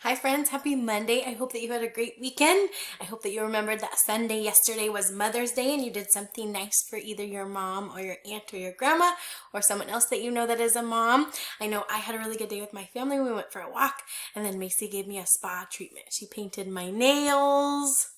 Hi friends, happy Monday. I hope that you had a great weekend. I hope that you remembered that Sunday yesterday was Mother's Day and you did something nice for either your mom or your aunt or your grandma or someone else that you know that is a mom. I know I had a really good day with my family. We went for a walk and then Macy gave me a spa treatment. She painted my nails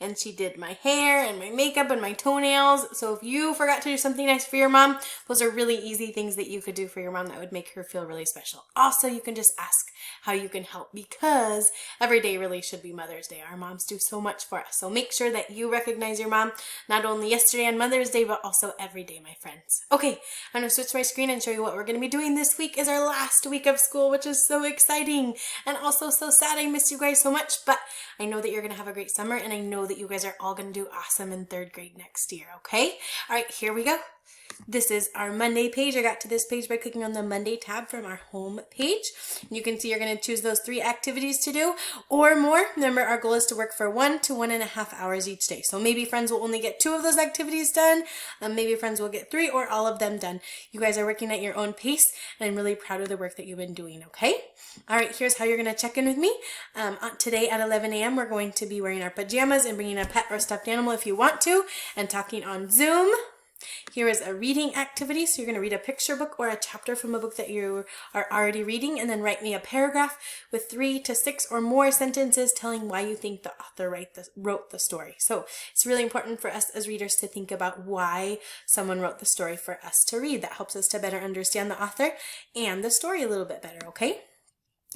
and she did my hair and my makeup and my toenails. So if you forgot to do something nice for your mom, those are really easy things that you could do for your mom that would make her feel really special. Also, you can just ask how you can help because every day really should be Mother's Day. Our moms do so much for us. So make sure that you recognize your mom not only yesterday on Mother's Day, but also every day, my friends. Okay, I'm gonna switch my screen and show you what we're gonna be doing this week is our last week of school, which is so exciting and also so sad. I miss you guys so much, but I know that you're gonna have a great summer and I know that you guys are all gonna do awesome in 3rd grade next year, okay? All right, here we go. This is our Monday page. I got to this page by clicking on the Monday tab from our home page. You can see you're going to choose those 3 activities to do or more. Remember, our goal is to work for 1 to 1.5 hours each day. So maybe friends will only get 2 of those activities done. Maybe friends will get 3 or all of them done. You guys are working at your own pace and I'm really proud of the work that you've been doing, okay? All right, here's how you're going to check in with me. Today at 11 a.m. we're going to be wearing our pajamas and bringing a pet or stuffed animal if you want to and talking on Zoom. Here is a reading activity. So you're going to read a picture book or a chapter from a book that you are already reading and then write me a paragraph with 3 to 6 or more sentences telling why you think the author wrote the story. So it's really important for us as readers to think about why someone wrote the story for us to read. That helps us to better understand the author and the story a little bit better, okay?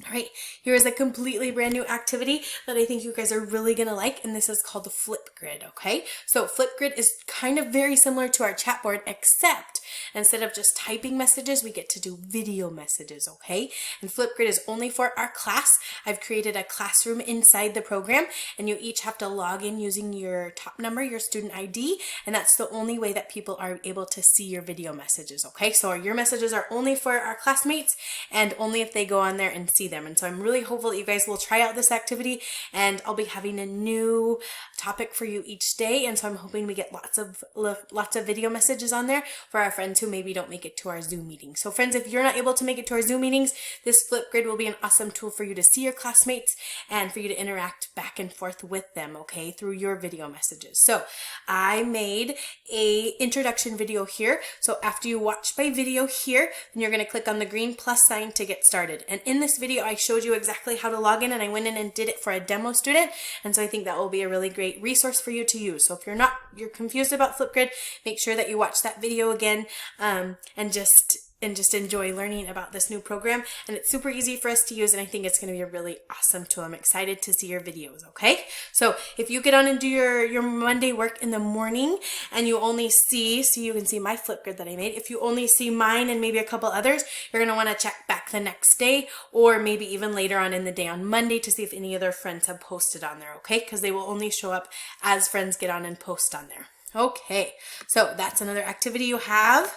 All right, here is a completely brand new activity that I think you guys are really going to like, and this is called the Flipgrid, okay? So Flipgrid is kind of very similar to our chat board, except instead of just typing messages, we get to do video messages, okay? And Flipgrid is only for our class. I've created a classroom inside the program, and you each have to log in using your top number, your student ID, and that's the only way that people are able to see your video messages, okay? So your messages are only for our classmates, and only if they go on there and see them. And so I'm really hopeful that you guys will try out this activity and I'll be having a new topic for you each day. And so I'm hoping we get lots of video messages on there for our friends who maybe don't make it to our Zoom meetings. So friends, if you're not able to make it to our Zoom meetings, this Flipgrid will be an awesome tool for you to see your classmates and for you to interact back and forth with them, okay, through your video messages. So I made a introduction video here. So after you watch my video here, then you're going to click on the green plus sign to get started. And in this video, I showed you exactly how to log in and I went in and did it for a demo student. And so I think that will be a really great resource for you to use. So if you're confused about Flipgrid, make sure that you watch that video again and just enjoy learning about this new program. And it's super easy for us to use and I think it's going to be a really awesome tool. I'm excited to see your videos, okay? So if you get on and do your Monday work in the morning and you only see, so you can see my Flipgrid that I made, if you only see mine and maybe a couple others, you're going to want to check back the next day or maybe even later on in the day on Monday to see if any other friends have posted on there, okay? Because they will only show up as friends get on and post on there. Okay, so that's another activity you have.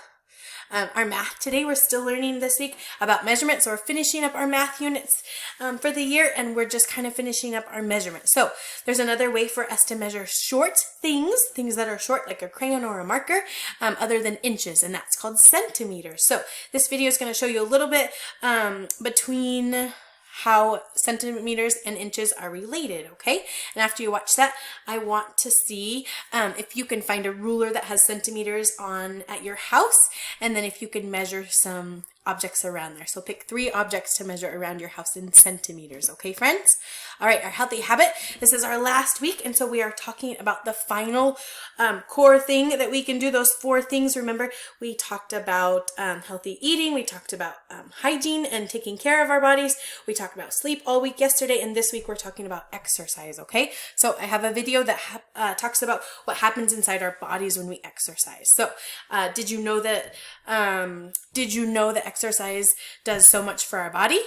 Our math today, we're still learning this week about measurements. So we're finishing up our math units for the year and we're just kind of finishing up our measurements. So there's another way for us to measure short things that are short like a crayon or a marker other than inches, and that's called centimeters. So this video is going to show you a little bit between how centimeters and inches are related, okay? And after you watch that, I want to see if you can find a ruler that has centimeters on at your house, and then if you can measure some objects around there. So pick 3 objects to measure around your house in centimeters, okay friends? All right, our healthy habit. This is our last week, and so we are talking about the final core thing that we can do, those 4 things. Remember, we talked about healthy eating, we talked about hygiene and taking care of our bodies, we talked about sleep all week yesterday, and this week we're talking about exercise, okay? So I have a video that talks about what happens inside our bodies when we exercise. So did you know that exercise does so much for our body?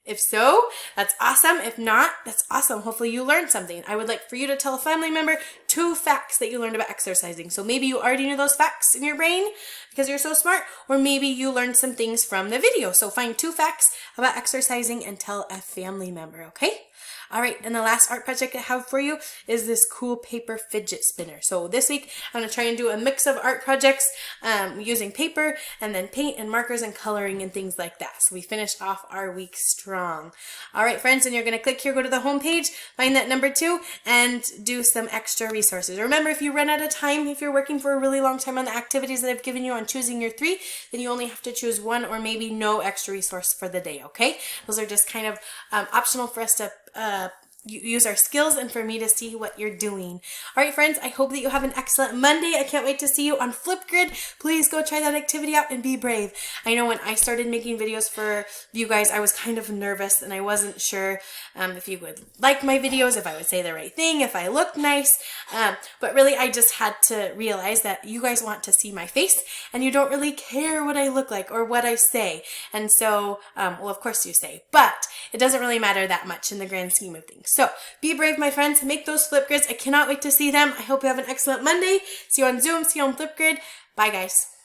If so, that's awesome. If not, that's awesome. Hopefully you learned something. I would like for you to tell a family member 2 facts that you learned about exercising. So maybe you already knew those facts in your brain because you're so smart, or maybe you learned some things from the video. So find 2 facts about exercising and tell a family member, okay? All right, and the last art project I have for you is this cool paper fidget spinner. So this week I'm going to try and do a mix of art projects using paper and then paint and markers and coloring and things like that. So we finished off our week strong. All right, friends, and you're going to click here, go to the home page, find that number 2, and do some extra resources. Remember, if you run out of time, if you're working for a really long time on the activities that I've given you on choosing your 3, then you only have to choose 1 or maybe no extra resource for the day, okay? Those are just kind of optional for us to use our skills and for me to see what you're doing. All right, friends, I hope that you have an excellent Monday. I can't wait to see you on Flipgrid. Please go try that activity out and be brave. I know when I started making videos for you guys, I was kind of nervous and I wasn't sure if you would like my videos, if I would say the right thing, if I looked nice. But really, I just had to realize that you guys want to see my face and you don't really care what I look like or what I say. And so, well, of course you say, but it doesn't really matter that much in the grand scheme of things. So be brave, my friends. Make those Flipgrids. I cannot wait to see them. I hope you have an excellent Monday. See you on Zoom. See you on Flipgrid. Bye, guys.